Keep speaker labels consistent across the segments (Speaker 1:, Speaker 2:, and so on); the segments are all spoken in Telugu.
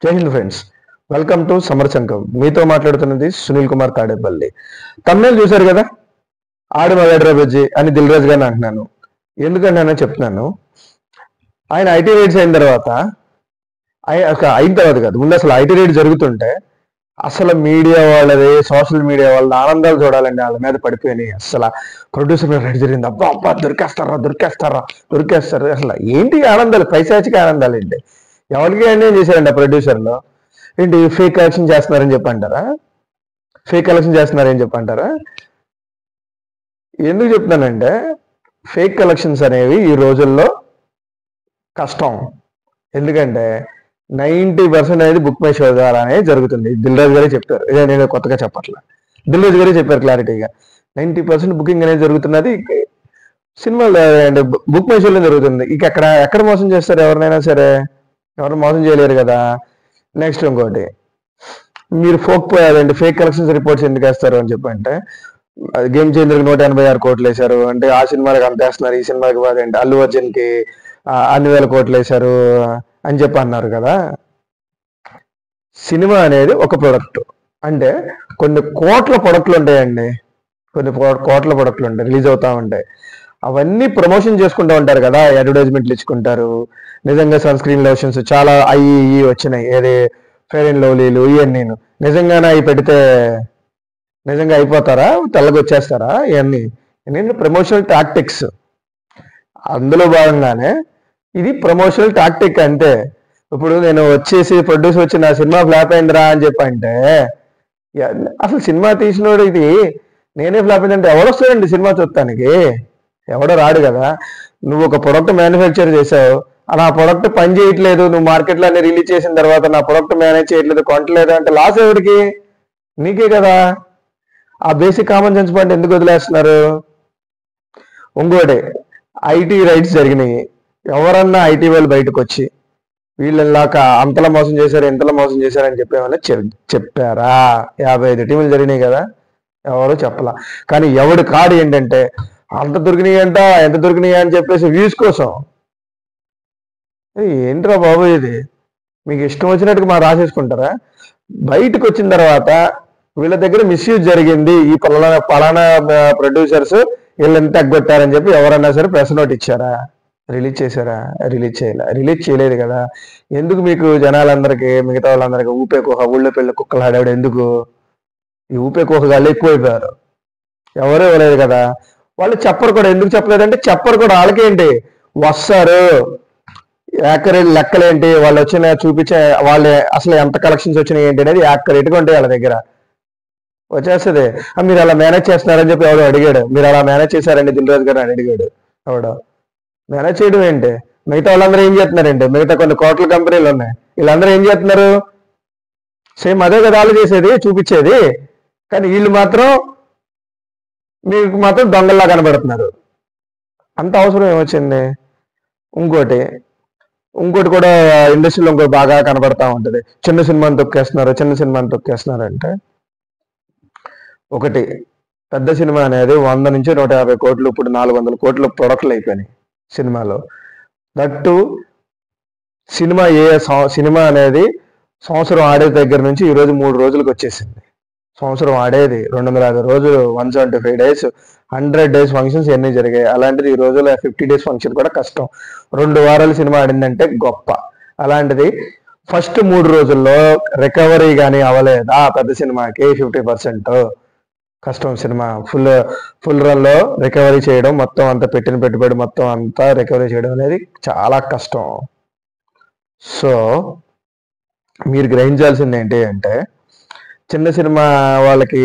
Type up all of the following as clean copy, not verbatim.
Speaker 1: జై Hind friends, welcome to Samar సంఘం. మీతో మాట్లాడుతున్నది సునీల్ కుమార్ తాడేపల్లి. తమిళ చూశారు కదా, ఆడు మగాడ్రా బజ్జి అని దిల్ రాజు గారిని అంటున్నాను. ఎందుకంటే చెప్తున్నాను, ఆయన ఐటీ రైడ్స్ అయిన తర్వాత కాదు ముందు అసలు ఐటీ రైడ్ జరుగుతుంటే అసలు మీడియా వాళ్ళది, సోషల్ మీడియా వాళ్ళ ఆనందాలు చూడాలండి. వాళ్ళ మీద పడిపోయినాయి. అసలు ప్రొడ్యూసర్ మీద రైడ్ జరిగింది, అబ్బా అబ్బా దొరికేస్తారు. అసలు ఏంటి ఆనందాలు, పైశాచిక ఆనందాలు ఏంటి? ఎవరికి అన్యాయం చేశారండి ఆ ప్రొడ్యూసర్లో? ఏంటి ఫేక్ కలెక్షన్ చేస్తున్నారని చెప్పంటారా? ఎందుకు చెప్తున్నానంటే, ఫేక్ కలెక్షన్స్ అనేవి ఈ రోజుల్లో కష్టం. ఎందుకంటే 90% అనేది బుక్ మై షో ద్వారానే జరుగుతుంది. దిల్ రాజు గారే చెప్పారు, ఇదే నేను కొత్తగా చెప్పట్లా. దిల్ రాజు గారే చెప్పారు క్లారిటీగా. 90% బుకింగ్ అనేది జరుగుతున్నది సినిమాలో అండ్ బుక్ మై షోలో జరుగుతుంది. ఇక ఎక్కడ మోసం చేస్తారు? ఎవరినైనా సరే ఎవరు మోసం చేయలేరు కదా. నెక్స్ట్ ఇంకోటి, మీరు ఫేక్ కలెక్షన్స్ రిపోర్ట్స్ ఎందుకు వేస్తారు అని చెప్పంటే, గేమ్ చేంజర్కి 186 కోట్లు వేశారు అంటే ఆ సినిమాలకు అంత వేస్తున్నారు, ఈ సినిమాకి అంటే అల్లు అర్జున్కి అన్ని వేల కోట్లు వేశారు అని చెప్పి అన్నారు కదా. సినిమా అనేది ఒక ప్రొడక్ట్, అంటే కొన్ని కోట్ల ప్రొడక్ట్లు ఉంటాయండి. రిలీజ్ అవుతా ఉంటాయి. అవన్నీ ప్రమోషన్ చేసుకుంటూ ఉంటారు కదా, అడ్వర్టైజ్మెంట్లు ఇచ్చుకుంటారు. నిజంగా సన్ స్క్రీన్ లోషన్స్ చాలా అయ్యి వచ్చినాయి, ఏది ఫెయిర్ అండ్ లవ్లీలు ఇవన్నీ. నిజంగానే అవి పెడితే నిజంగా అయిపోతారా? తెల్లగా వచ్చేస్తారా? ఇవన్నీ ప్రమోషనల్ టాక్టిక్స్. అందులో భాగంగానే ఇది ప్రమోషనల్ టాక్టిక్ అంతే. ఇప్పుడు నేను ప్రొడ్యూసర్ వచ్చి నా సినిమా ఫ్లాప్ అయిందిరా అని చెప్పంటే, అసలు సినిమా తీసినోడు ఇది నేనే ఫ్లాప్ అయిందంటే ఎవడొస్తాడండి సినిమా చూడటానికి? ఎవడో రాడు కదా. నువ్వు ఒక ప్రొడక్ట్ మ్యానుఫ్యాక్చర్ చేసావు, నా ప్రొడక్ట్ పని చేయట్లేదు, నువ్వు మార్కెట్లో అన్ని రిలీజ్ చేసిన తర్వాత నా ప్రొడక్ట్ మేనేజ్ చేయట్లేదు, కొంటలేదు అంటే లాస్ ఎవరికి? నీకే కదా. ఆ బేసిక్ కామన్ సెన్స్ పాయింట్ ఎందుకు వదిలేస్తున్నారు? ఇంకోటి, ఐటీ రైట్స్ జరిగినాయి. ఎవరన్నా ఐటీ వాళ్ళు బయటకు వచ్చి వీళ్ళలాక అంతలా మోసం చేశారు, ఇంతలా మోసం చేశారని చెప్పేమన్నా చెప్పారా? 55 టీములు జరిగినాయి కదా, ఎవరు చెప్పలా. కానీ ఎవడు కాడు ఏంటంటే, అంత దొరికినాయంట, ఎంత దొరికినాయి అని చెప్పేసి వ్యూస్ కోసం. ఏంట్రా బాబు ఇది? మీకు ఇష్టం వచ్చినట్టుగా మా రాసేసుకుంటారా? బయటకు వచ్చిన తర్వాత వీళ్ళ దగ్గర మిస్యూజ్ జరిగింది, ఈ పలానా ప్రొడ్యూసర్స్ వీళ్ళు ఎంత తగ్గొట్టారని చెప్పి ఎవరన్నా సరే ప్రెస్ నోట్ ఇచ్చారా? రిలీజ్ చేశారా? రిలీజ్ చేయలేదు కదా. ఎందుకు మీకు జనాలందరికీ, మిగతా వాళ్ళందరికీ ఊళ్ళో పెళ్ళి కుక్కలు ఆడాడు ఎందుకు? ఈ ఊపేకోహగాళ్ళు ఎక్కువైపోయారు. ఎవరు ఇవ్వలేదు కదా. వాళ్ళు చెప్పరు కూడా. ఎందుకు చెప్పలేదంటే, చెప్పరు కూడా. వాళ్ళకేంటి, వస్తారు యాక్యురేట్ లెక్కలేంటి, వాళ్ళు వచ్చిన చూపించే వాళ్ళు అసలు ఎంత కలెక్షన్స్ వచ్చినాయి ఏంటి అనేది యాక్యురేట్గా ఉంటాయి వాళ్ళ దగ్గర. వచ్చేస్తుంది. మీరు అలా మేనేజ్ చేస్తున్నారని చెప్పి ఎవడో అడిగాడు. మీరు అలా మేనేజ్ చేశారండి దిల్ రాజు గారు అని అడిగాడు. ఎవడో మేనేజ్ చేయడం ఏంటి? మిగతా వాళ్ళందరూ ఏం చేస్తున్నారండి? మిగతా కొన్ని కోట్ల కంపెనీలు ఉన్నాయి, వీళ్ళందరూ ఏం చేస్తున్నారు? సేమ్ అదే కదా వాళ్ళు చేసేది, చూపించేది. కానీ వీళ్ళు మాత్రం మీకు మాత్రం దొంగల్లా కనబడుతున్నారు. అంత అవసరం ఏమొచ్చింది? ఇంకోటి కూడా ఇండస్ట్రీలో ఇంకోటి బాగా కనబడతా ఉంటుంది. చిన్న సినిమాని తొక్కేస్తున్నారు అంటే, ఒకటి పెద్ద సినిమా అనేది 100 నుంచి 150 కోట్లు, ఇప్పుడు 400 కోట్ల ప్రొడక్ట్లు అయిపోయినాయి సినిమాలో. దట్టు సినిమా అనేది సంవత్సరం ఆడే దగ్గర నుంచి ఈరోజు 3 రోజులకు వచ్చేసింది. సంవత్సరం ఆడేది 250 రోజులు, 175 days, 100 days ఫంక్షన్స్ ఎన్ని జరిగాయి. అలాంటిది ఈ రోజుల్లో 50 days ఫంక్షన్ కూడా కష్టం. 2 వారాలు సినిమా ఆడిందంటే గొప్ప. అలాంటిది ఫస్ట్ 3 రోజుల్లో రికవరీ కానీ అవ్వలేదా పెద్ద సినిమాకి? 50% కష్టం. సినిమా ఫుల్ రన్లో రికవరీ చేయడం, మొత్తం అంతా పెట్టిన పెట్టుబడి మొత్తం అంతా రికవరీ చేయడం అనేది చాలా కష్టం. సో మీరు గ్రహించాల్సింది ఏంటి అంటే, చిన్న సినిమా వాళ్ళకి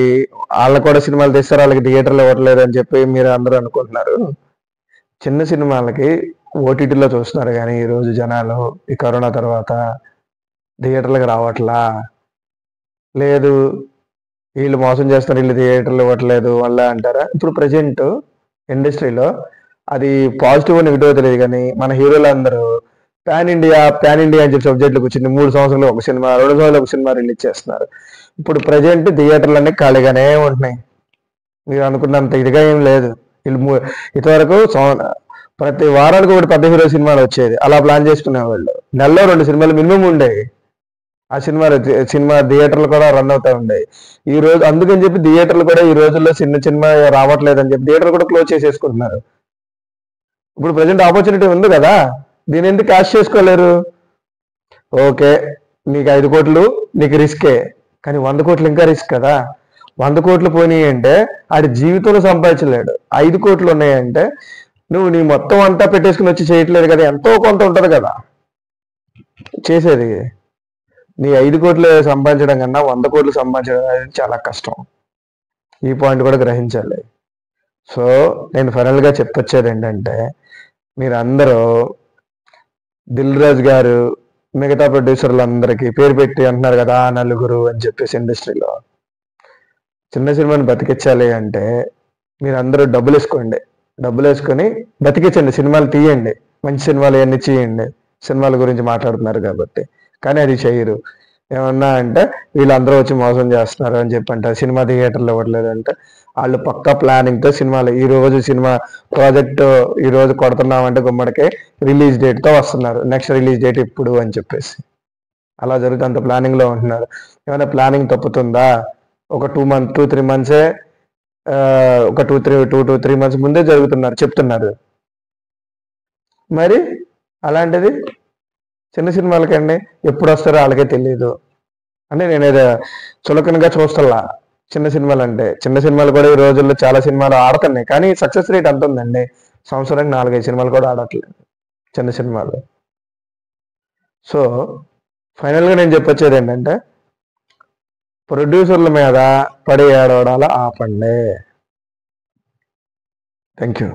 Speaker 1: కూడా సినిమాలు తీస్తారు, వాళ్ళకి థియేటర్లు ఇవ్వట్లేదు అని చెప్పి మీరు అందరూ అనుకుంటున్నారు. చిన్న సినిమాలకి ఓటీటీలో చూస్తున్నారు, కానీ ఈరోజు జనాలు ఈ కరోనా తర్వాత థియేటర్లకు రావట్లా. లేదు, వీళ్ళు మోసం చేస్తారు, వీళ్ళు థియేటర్లు ఇవ్వట్లేదు వల్ల అంటారా? ఇప్పుడు ప్రజెంట్ ఇండస్ట్రీలో అది పాజిటివ్ నెగిటివ్ తెలియదు, కానీ మన హీరోలు అందరూ పాన్ ఇండియా అని చెప్పి సబ్జెక్టులకు వచ్చింది. 3 సంవత్సరాలు ఒక సినిమా, 2 సంవత్సరాలు ఒక సినిమా రిలీజ్ చేస్తున్నారు. ఇప్పుడు ప్రజెంట్ థియేటర్లు అన్నీ ఖాళీగానే ఉంటున్నాయి. మీరు అనుకున్నంత ఇదిగా ఏం లేదు. వీళ్ళు ఇంతవరకు ప్రతి వారానికి ఒకటి పెద్ద హీరో సినిమాలు వచ్చేది, అలా ప్లాన్ చేసుకునేవాళ్ళు. నెలలో 2 సినిమాలు మినిమం ఉండేవి. ఆ సినిమా థియేటర్లు కూడా రన్ అవుతా ఉండే. ఈ రోజు అందుకని చెప్పి థియేటర్లు కూడా ఈ రోజుల్లో సినిమా రావట్లేదని చెప్పి థియేటర్ కూడా క్లోజ్ చేసేసుకుంటున్నారు. ఇప్పుడు ప్రజెంట్ ఆపర్చునిటీ ఉంది కదా, దీని ఎందుకు క్యాష్ చేసుకోలేరు? ఓకే, నీకు 5 కోట్లు నీకు రిస్కే, కానీ 100 కోట్లు ఇంకా రిస్క్ కదా. 100 కోట్లు పోయినాయి అంటే ఆడి జీవితంలో సంపాదించలేడు. 5 కోట్లు ఉన్నాయంటే నువ్వు నీ మొత్తం అంతా పెట్టేసుకుని వచ్చి చేయట్లేదు కదా, ఎంతో కొంత ఉంటుంది కదా చేసేది. నీ 5 కోట్లు సంపాదించడం కన్నా 100 కోట్లు సంపాదించడం అనేది చాలా కష్టం. ఈ పాయింట్ కూడా గ్రహించాలి. సో నేను ఫైనల్గా చెప్పొచ్చేది ఏంటంటే, మీరు అందరూ దిల్ రాజు గారు మిగతా ప్రొడ్యూసర్లు అందరికీ పేరు పెట్టి అంటున్నారు కదా నలుగురు అని చెప్పేసి ఇండస్ట్రీలో. చిన్న సినిమాని బతికించాలి అంటే మీరు అందరూ డబ్బులు వేసుకొని బతికించండి, సినిమాలు తీయండి, మంచి సినిమాలు అన్నీ చేయండి. సినిమాల గురించి మాట్లాడుతున్నారు కాబట్టి. కానీ అది చేయరు. ఏమన్నా అంటే వీళ్ళందరూ వచ్చి మోసం చేస్తున్నారు అని చెప్పి అంటారు. సినిమా థియేటర్లు ఇవ్వట్లేదు అంటే వాళ్ళు పక్కా ప్లానింగ్తో సినిమాలు సినిమా ప్రాజెక్టు ఈరోజు కొడుతున్నామంటే గుమ్మడికి రిలీజ్ డేట్తో వస్తున్నారు. నెక్స్ట్ రిలీజ్ డేట్ ఇప్పుడు అని చెప్పేసి అలా జరుగుతుంది. అంత ప్లానింగ్లో ఉంటున్నారు. ఏమైనా ప్లానింగ్ తప్పుతుందా? ఒక 2-3 మంత్సే, ఒక 2-3 మంత్స్ ముందే చెప్తున్నారు. మరి అలాంటిది చిన్న సినిమాలకండి ఎప్పుడు వస్తారో వాళ్ళకే తెలియదు అని నేనేదో చులకనగా చూస్తల్లా. చిన్న సినిమాలు కూడా ఈ రోజుల్లో చాలా సినిమాలు ఆడుతున్నాయి, కానీ సక్సెస్ రేట్ అంత ఉందండి. సంవత్సరానికి 4-5 సినిమాలు కూడా ఆడట్లేదు చిన్న సినిమాలు. సో ఫైనల్గా నేను చెప్పొచ్చేది ఏంటంటే, ప్రొడ్యూసర్ల మీద పడి ఏడవడాల ఆపండి. Thank you.